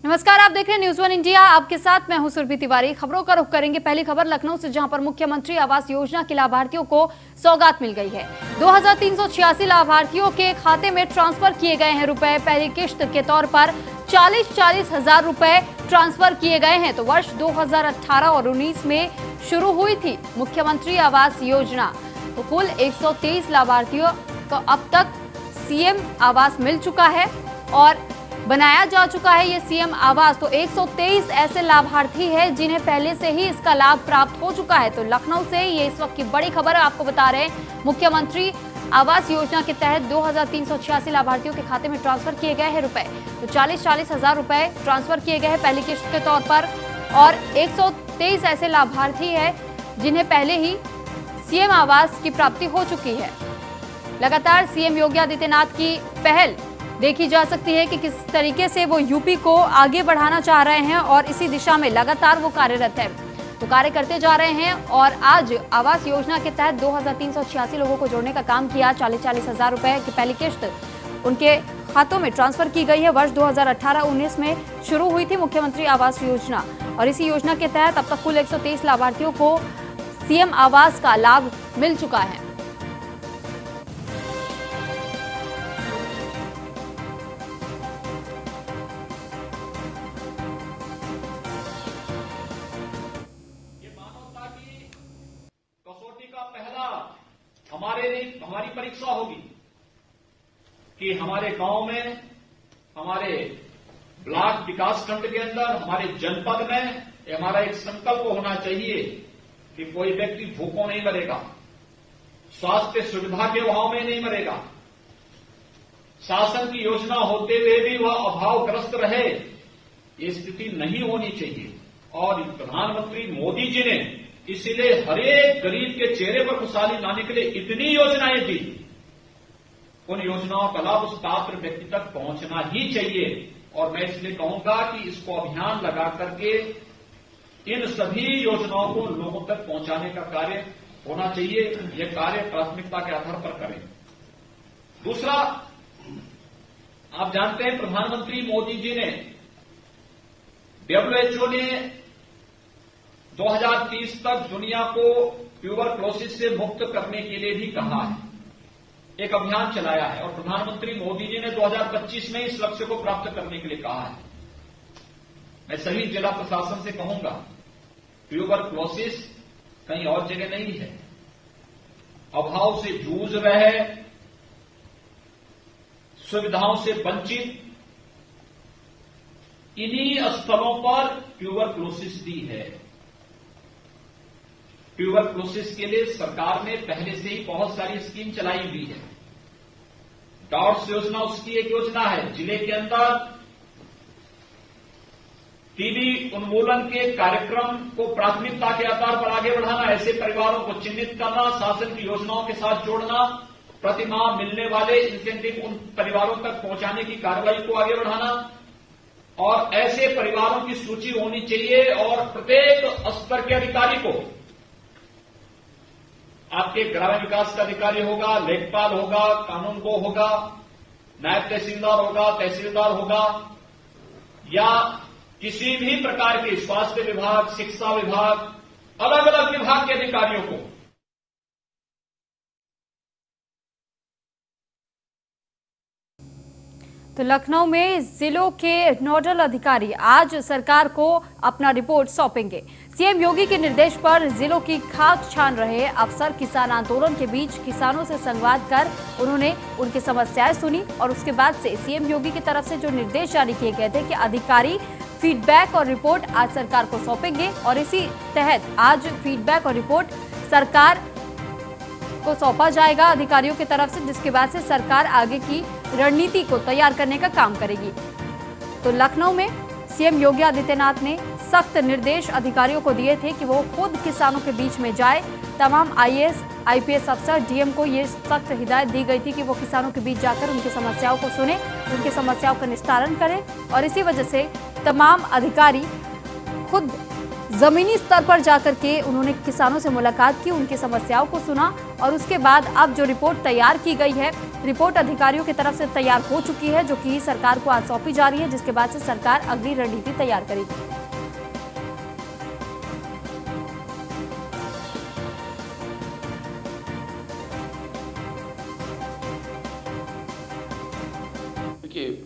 नमस्कार, आप देख रहे हैं न्यूज वन इंडिया। आपके साथ मैं हूं सुरभि तिवारी। खबरों का रुख करेंगे। पहली खबर लखनऊ से, जहां पर मुख्यमंत्री आवास योजना के लाभार्थियों को सौगात मिल गई है। 2386 लाभार्थियों के खाते में ट्रांसफर किए गए हैं रुपए। पहली किश्त के तौर पर 40-40 हजार रुपए ट्रांसफर किए गए हैं। तो वर्ष 2018 और 19 में शुरू हुई थी मुख्यमंत्री आवास योजना। तो कुल 123 लाभार्थियों को अब तक सीएम आवास मिल चुका है और बनाया जा चुका है ये सीएम आवास। तो 123 ऐसे लाभार्थी हैं जिन्हें पहले से ही इसका लाभ प्राप्त हो चुका है। तो लखनऊ से ये इस वक्त की बड़ी खबर है, आपको बता रहे हैं मुख्यमंत्री आवास योजना के तहत 2386 लाभार्थियों के खाते में ट्रांसफर किए गए हैं रुपए। तो 40-40 हजार रुपए ट्रांसफर किए गए हैं पहली किश्त के तौर पर और 123 ऐसे लाभार्थी हैं जिन्हें पहले ही सीएम आवास की प्राप्ति हो चुकी है। लगातार सीएम योगी आदित्यनाथ की पहल देखी जा सकती है कि किस तरीके से वो यूपी को आगे बढ़ाना चाह रहे हैं और इसी दिशा में लगातार वो कार्यरत है। तो कार्य करते जा रहे हैं और आज आवास योजना के तहत 2386 लोगों को जोड़ने का काम किया। 40-40 हजार रुपए की पहली किश्त उनके खातों में ट्रांसफर की गई है। वर्ष 2018-19 में शुरू हुई थी मुख्यमंत्री आवास योजना और इसी योजना के तहत अब तक कुल 123 लाभार्थियों को सीएम आवास का लाभ मिल चुका है। हमारी परीक्षा होगी कि हमारे गांव में, हमारे ब्लॉक विकास खंड के अंदर, हमारे जनपद में हमारा एक संकल्प होना चाहिए कि कोई व्यक्ति भूखों नहीं मरेगा, स्वास्थ्य सुविधा के अभाव में नहीं मरेगा, शासन की योजना होते हुए भी वह अभावग्रस्त रहे, ये स्थिति नहीं होनी चाहिए। और प्रधानमंत्री मोदी जी ने इसलिए हरेक गरीब के चेहरे पर खुशहाली लाने के लिए इतनी योजनाएं दी। उन योजनाओं का लाभ उस पात्र व्यक्ति तक पहुंचना ही चाहिए और मैं इसलिए कहूंगा कि इसको अभियान लगा करके इन सभी योजनाओं को लोगों तक पहुंचाने का कार्य होना चाहिए। यह कार्य प्राथमिकता के आधार पर करें। दूसरा, आप जानते हैं प्रधानमंत्री मोदी जी ने, WHO ने 2030 तक दुनिया को ट्यूबरक्लोसिस से मुक्त करने के लिए भी कहा है, एक अभियान चलाया है और प्रधानमंत्री मोदी जी ने 2025 में इस लक्ष्य को प्राप्त करने के लिए कहा है। मैं सभी जिला प्रशासन से कहूंगा, ट्यूबरक्लोसिस कहीं और जगह नहीं है। अभाव से जूझ रहे, सुविधाओं से वंचित इन्हीं स्थलों पर ट्यूबरक्लोसिस दी है। ट्यूबरक्लोसिस के लिए सरकार ने पहले से ही बहुत सारी स्कीम चलाई हुई है। डॉट्स योजना उसकी एक योजना है। जिले के अंदर टीबी उन्मूलन के कार्यक्रम को प्राथमिकता के आधार पर आगे बढ़ाना, ऐसे परिवारों को चिन्हित करना, शासन की योजनाओं के साथ जोड़ना, प्रतिमाह मिलने वाले इंसेंटिव उन परिवारों तक पहुंचाने की कार्रवाई को आगे बढ़ाना और ऐसे परिवारों की सूची होनी चाहिए और प्रत्येक स्तर के अधिकारी को, आपके ग्रामीण विकास का अधिकारी होगा, लेखपाल होगा, कानूनगो होगा, नायब तहसीलदार होगा, तहसीलदार होगा या किसी भी प्रकार के स्वास्थ्य विभाग, शिक्षा विभाग, अलग अलग विभाग के अधिकारियों को तो लखनऊ में जिलों के नोडल अधिकारी आज सरकार को अपना रिपोर्ट सौंपेंगे। सीएम योगी के निर्देश पर जिलों की खाक छान रहे अफसर किसान आंदोलन के बीच किसानों से संवाद कर उन्होंने उनकी समस्याएं सुनी और उसके बाद से सीएम योगी की तरफ से जो निर्देश जारी किए गए थे कि अधिकारी फीडबैक और रिपोर्ट आज सरकार को सौंपेंगे और इसी तहत आज फीडबैक और रिपोर्ट सरकार को सौंपा जाएगा अधिकारियों की तरफ से, जिसके बाद से सरकार आगे की रणनीति को तैयार करने का काम करेगी। तो लखनऊ में सीएम योगी आदित्यनाथ ने सख्त निर्देश अधिकारियों को दिए थे कि वो खुद किसानों के बीच में जाए। तमाम आईएएस, आईपीएस अफसर, डीएम को ये सख्त हिदायत दी गई थी कि वो किसानों के बीच जाकर उनकी समस्याओं को सुने, उनकी समस्याओं का निस्तारण करें और इसी वजह से तमाम अधिकारी खुद जमीनी स्तर पर जाकर के उन्होंने किसानों से मुलाकात की, उनकी समस्याओं को सुना और उसके बाद अब जो रिपोर्ट तैयार की गई है, रिपोर्ट अधिकारियों की तरफ से तैयार हो चुकी है, जो कि सरकार को आज सौंपी जा रही है, जिसके बाद से सरकार अगली रणनीति तैयार करेगी।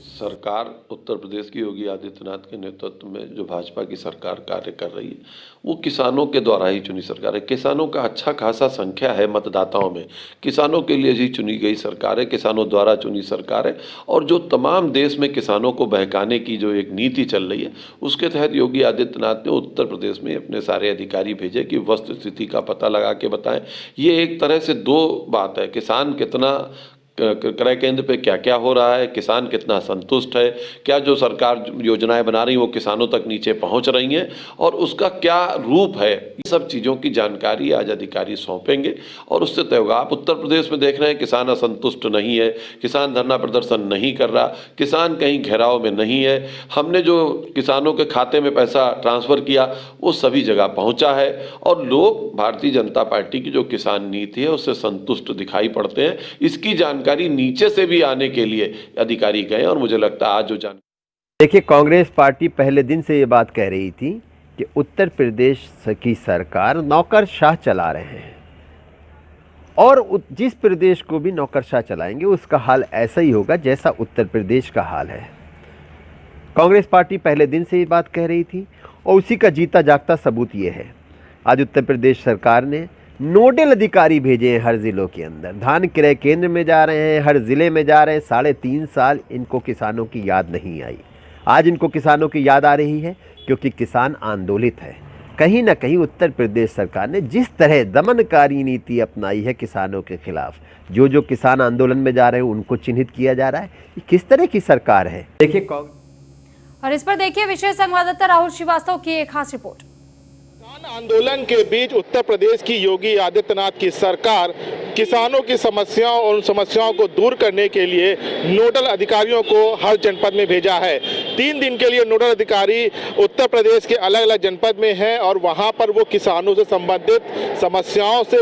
सरकार उत्तर प्रदेश की योगी आदित्यनाथ के नेतृत्व में जो भाजपा की सरकार कार्य कर रही है, वो किसानों के द्वारा ही चुनी सरकार है। किसानों का अच्छा खासा संख्या है मतदाताओं में, किसानों के लिए ही चुनी गई सरकार है, किसानों द्वारा चुनी सरकार है। और जो तमाम देश में किसानों को बहकाने की जो एक नीति चल रही है, उसके तहत योगी आदित्यनाथ ने उत्तर प्रदेश में अपने सारे अधिकारी भेजे कि वस्तु स्थिति का पता लगा के बताएं। ये एक तरह से दो बात है, किसान कितना क्रय केंद्र पे क्या क्या हो रहा है, किसान कितना संतुष्ट है, क्या जो सरकार योजनाएं बना रही है वो किसानों तक नीचे पहुंच रही हैं और उसका क्या रूप है, ये सब चीज़ों की जानकारी आज अधिकारी सौंपेंगे और उससे तय होगा। आप उत्तर प्रदेश में देख रहे हैं किसान असंतुष्ट नहीं है, किसान धरना प्रदर्शन नहीं कर रहा, किसान कहीं घेराव में नहीं है। हमने जो किसानों के खाते में पैसा ट्रांसफ़र किया वो सभी जगह पहुँचा है और लोग भारतीय जनता पार्टी की जो किसान नीति है उससे संतुष्ट दिखाई पड़ते हैं। इसकी जानकारी नीचे से भी आने के लिए अधिकारी गए और मुझे लगता है आज जो देखिए, कांग्रेस पार्टी पहले दिन से ये बात कह रही थी कि उत्तर प्रदेश की सरकार नौकरशाह चला रहे हैं और जिस प्रदेश को भी नौकरशाह चलाएंगे उसका हाल ऐसा ही होगा जैसा उत्तर प्रदेश का हाल है। कांग्रेस पार्टी पहले दिन से ये बात कह रही थी और उसी का जीता जागता सबूत ये है। आज उत्तर प्रदेश सरकार ने नोडल अधिकारी भेजे हैं हर ज़िलों के अंदर, धान क्रय केंद्र में जा रहे हैं, हर ज़िले में जा रहे हैं। 3.5 साल इनको किसानों की याद नहीं आई, आज इनको किसानों की याद आ रही है क्योंकि किसान आंदोलित है। कहीं ना कहीं उत्तर प्रदेश सरकार ने जिस तरह दमनकारी नीति अपनाई है किसानों के खिलाफ, जो किसान आंदोलन में जा रहे हैं उनको चिन्हित किया जा रहा है। ये किस तरह की सरकार है देखिए। और इस पर देखिए विशेष संवाददाता राहुल श्रीवास्तव की एक खास रिपोर्ट। आंदोलन के बीच उत्तर प्रदेश की योगी आदित्यनाथ की सरकार किसानों की समस्याओं और उन समस्याओं को दूर करने के लिए नोडल अधिकारियों को हर जनपद में भेजा है। 3 दिन के लिए नोडल अधिकारी उत्तर प्रदेश के अलग अलग जनपद में हैं और वहां पर वो किसानों से संबंधित समस्याओं से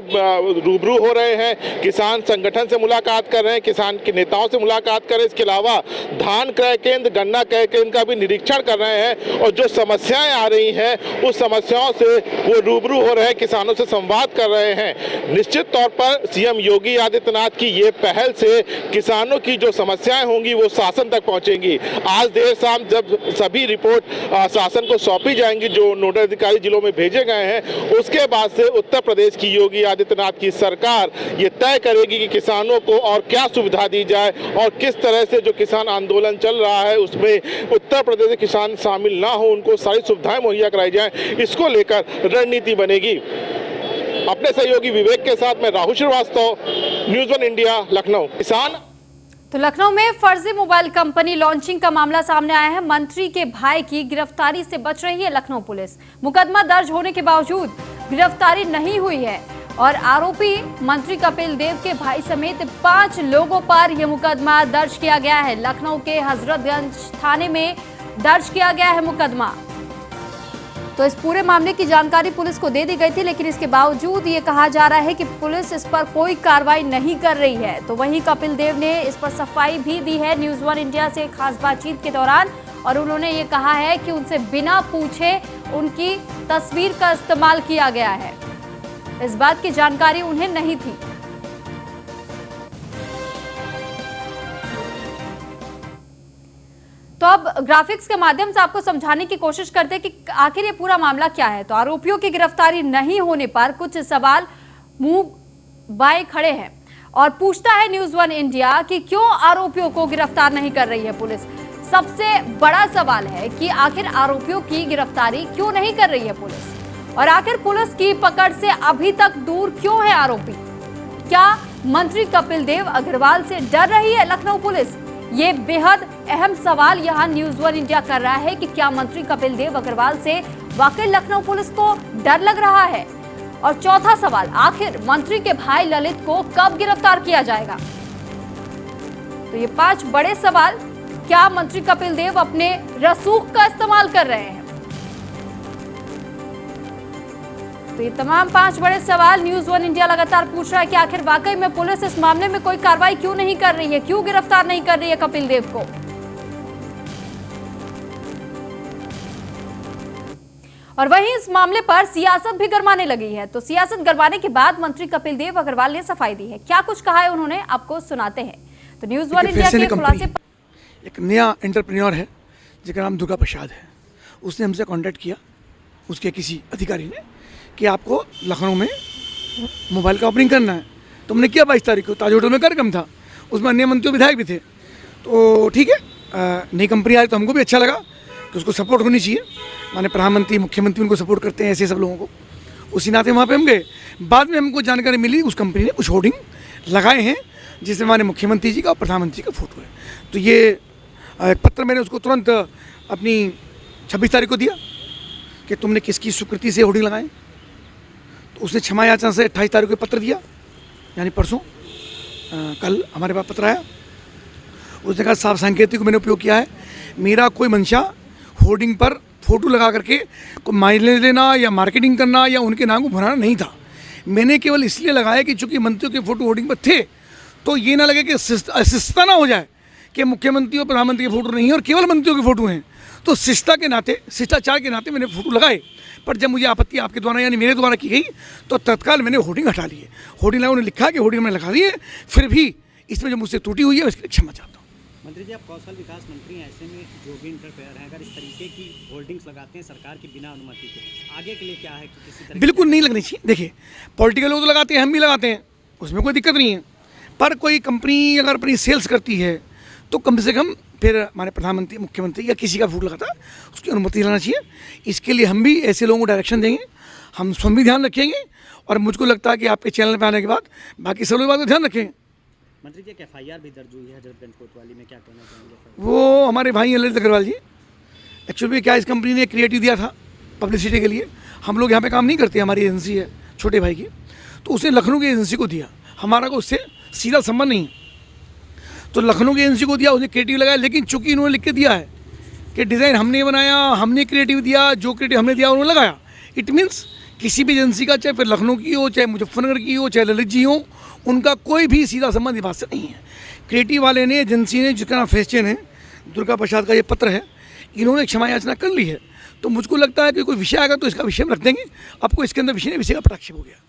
रूबरू हो रहे हैं, किसान संगठन से मुलाकात कर रहे हैं, किसान के नेताओं से मुलाकात कर रहे हैं। इसके अलावा धान क्रय केंद्र, गन्ना क्रय केंद्र का भी निरीक्षण कर रहे हैं और जो समस्याएं आ रही हैं उस समस्याओं से वो रूबरू हो रहे हैं, किसानों से संवाद कर रहे हैं। निश्चित तौर पर सीएम योगी आदित्यनाथ की ये पहल से किसानों की जो समस्याएं होंगी वो शासन तक पहुंचेंगी। आज देर शाम जब सभी रिपोर्ट शासन को सौंपी जाएंगी जो नोडल अधिकारी जिलों में भेजे गए हैं, उसके बाद से उत्तर प्रदेश की योगी आदित्यनाथ की सरकार ये तय करेगी कि किसानों को और क्या सुविधा दी जाए और किस तरह से जो किसान आंदोलन चल रहा है उसमें उत्तर प्रदेश के किसान शामिल ना हो, उनको सारी सुविधाएं मुहैया कराई जाए, इसको लेकर रणनीति बनेगी। अपने सहयोगी विवेक के साथ मैं राहुल श्रीवास्तव, न्यूज़ 1 इंडिया, लखनऊ। किसान तो लखनऊ में फर्जी मोबाइल कंपनी लॉन्चिंग का मामला सामने आया है। मंत्री के भाई की गिरफ्तारी से बच रही है लखनऊ पुलिस। मुकदमा दर्ज होने के बावजूद गिरफ्तारी नहीं हुई है और आरोपी मंत्री कपिल देव के भाई समेत 5 लोगों पर यह मुकदमा दर्ज किया गया है। लखनऊ के हजरतगंज थाने में दर्ज किया गया है मुकदमा। तो इस पूरे मामले की जानकारी पुलिस को दे दी गई थी, लेकिन इसके बावजूद ये कहा जा रहा है कि पुलिस इस पर कोई कार्रवाई नहीं कर रही है। तो वहीं कपिल देव ने इस पर सफाई भी दी है न्यूज़ 1 इंडिया से खास बातचीत के दौरान और उन्होंने ये कहा है कि उनसे बिना पूछे उनकी तस्वीर का इस्तेमाल किया गया है। इस बात की जानकारी उन्हें नहीं थी। तो अब ग्राफिक्स के माध्यम से आपको समझाने की कोशिश करते हैं कि आखिर ये पूरा मामला क्या है। तो आरोपियों की गिरफ्तारी नहीं होने पर कुछ सवाल मुंह बाए खड़े हैं और पूछता है न्यूज़ 1 इंडिया कि क्यों आरोपियों को गिरफ्तार नहीं कर रही है पुलिस। सबसे बड़ा सवाल है कि आखिर आरोपियों की गिरफ्तारी क्यों नहीं कर रही है पुलिस और आखिर पुलिस की पकड़ से अभी तक दूर क्यों है आरोपी। क्या मंत्री कपिल देव अग्रवाल से डर रही है लखनऊ पुलिस? ये बेहद अहम सवाल यहां न्यूज़ 1 इंडिया कर रहा है कि क्या मंत्री कपिल देव अग्रवाल से वाकई लखनऊ पुलिस को डर लग रहा है। और चौथा सवाल, आखिर मंत्री के भाई ललित को कब गिरफ्तार किया जाएगा। तो ये 5 बड़े सवाल। क्या मंत्री कपिल देव अपने रसूख का इस्तेमाल कर रहे हैं? तो ये तमाम 5 बड़े सवाल न्यूज़ वन इंडिया लगातार पूछ रहा है कि आखिर वाकई में पुलिस इस मामले में कोई कार्रवाई क्यों नहीं कर रही है, क्यों गिरफ्तार नहीं कर रही है कपिल देव को। और वहीं इस मामले पर सियासत भी गरमाने लगी है। तो सियासत गरमाने के बाद मंत्री कपिल देव अग्रवाल ने सफाई दी है। क्या कुछ कहा है उन्होंने, आपको सुनाते हैं। तो न्यूज़ वन इंडिया के खुलासे पर एक नया एंटरप्रेन्योर है जिसका नाम दुर्गा प्रसाद है, उसने हमसे कांटेक्ट किया, उसके किसी अधिकारी ने, कि आपको लखनऊ में मोबाइल का ओपनिंग करना है। तो हमने किया 22 तारीख को, ताज होटल में कार्यक्रम था, उसमें अन्य मंत्री विधायक भी थे। तो ठीक है, नई कंपनी आई तो हमको भी अच्छा लगा कि उसको सपोर्ट होनी चाहिए। माने प्रधानमंत्री मुख्यमंत्री उनको सपोर्ट करते हैं, ऐसे सब लोगों को। उसी नाते वहाँ पे हम गए। बाद में हमको जानकारी मिली उस कंपनी ने कुछ होर्डिंग लगाए हैं जिसमें हमारे मुख्यमंत्री जी का और प्रधानमंत्री का फोटो है। तो ये एक पत्र मैंने उसको तुरंत अपनी 26 तारीख को दिया कि तुमने किसकी स्वीकृति से होर्डिंग लगाए। तो उसने क्षमा याचना से 28 तारीख को पत्र दिया, यानी परसों कल हमारे पास पत्र आया। उसने कहा साफ सांकेतिक को मैंने उपयोग किया है, मेरा कोई मंशा होर्डिंग पर फोटो लगा करके कोई माइलेज लेना या मार्केटिंग करना या उनके नाम को भराना नहीं था। मैंने केवल इसलिए लगाया कि चूंकि मंत्रियों के फोटो होर्डिंग पर थे तो ये ना लगे कि शिष्टता ना हो जाए कि मुख्यमंत्री और प्रधानमंत्री के फोटो नहीं है और केवल मंत्रियों के फोटो हैं। तो शिष्टता के नाते, शिष्टाचार के नाते मैंने फोटो लगाए। पर जब मुझे आपत्ति आपके द्वारा यानी मेरे द्वारा की गई तो तत्काल मैंने होर्डिंग हटा ली है। होर्डिंग उन्होंने लिखा कि होर्डिंग मैंने लगा दी है, फिर भी इसमें जो मुझसे त्रुटि हुई है उसके लिए क्षमा चाहता हूँ। मंत्री जी, आप कौशल विकास मंत्री हैं, ऐसे में जो भी इंटरफेयर हैं, अगर इस तरीके की होल्डिंग्स लगाते हैं सरकार की बिना अनुमति के, आगे के लिए क्या है कि किसी तरह बिल्कुल नहीं लगनी चाहिए। देखिए, पॉलिटिकल लोग तो लगाते हैं, हम भी लगाते हैं, उसमें कोई दिक्कत नहीं है। पर कोई कंपनी अगर अपनी सेल्स करती है तो कम से कम फिर हमारे प्रधानमंत्री मुख्यमंत्री या किसी का फोटो लगाता है उसकी अनुमति लेना चाहिए। इसके लिए हम भी ऐसे लोगों को डायरेक्शन देंगे, हम स्वयं भी ध्यान रखेंगे और मुझको लगता है कि आपके चैनल पर आने के बाद बाकी सब लोग बात का ध्यान रखेंगे। मंत्री जी, एक FIR भी दर्ज हुई है हजरतगंज कोतवाली में, क्या कहना चाहेंगे? वो हमारे भाई हैं ललित अग्रवाल जी। एक्चुअली क्या इस कंपनी ने क्रिएटिव दिया था पब्लिसिटी के लिए। हम लोग यहाँ पे काम नहीं करते, हमारी एजेंसी है छोटे भाई की, तो उसने लखनऊ की एजेंसी को दिया, हमारा को उससे सीधा संबंध नहीं। तो लखनऊ की एजेंसी को दिया, उसने क्रिएटिव लगाया, लेकिन चूंकि इन्होंने लिख के दिया है कि डिज़ाइन हमने बनाया, हमने क्रिएटिव दिया, जो क्रिएटिव हमने दिया उन्होंने लगाया। इट मीन्स किसी भी एजेंसी का, चाहे फिर लखनऊ की हो, चाहे मुजफ्फरनगर की हो, चाहे ललित जी हो, उनका कोई भी सीधा संबंध इस बात से नहीं है। क्रिएटिव वाले ने, एजेंसी ने, जिसका नाम फैशन है, दुर्गा प्रसाद का ये पत्र है, इन्होंने क्षमा याचना कर ली है। तो मुझको लगता है कि कोई विषय आएगा तो इसका विषय में रख देंगे। आपको इसके अंदर विषय का पटाक्षेप हो गया।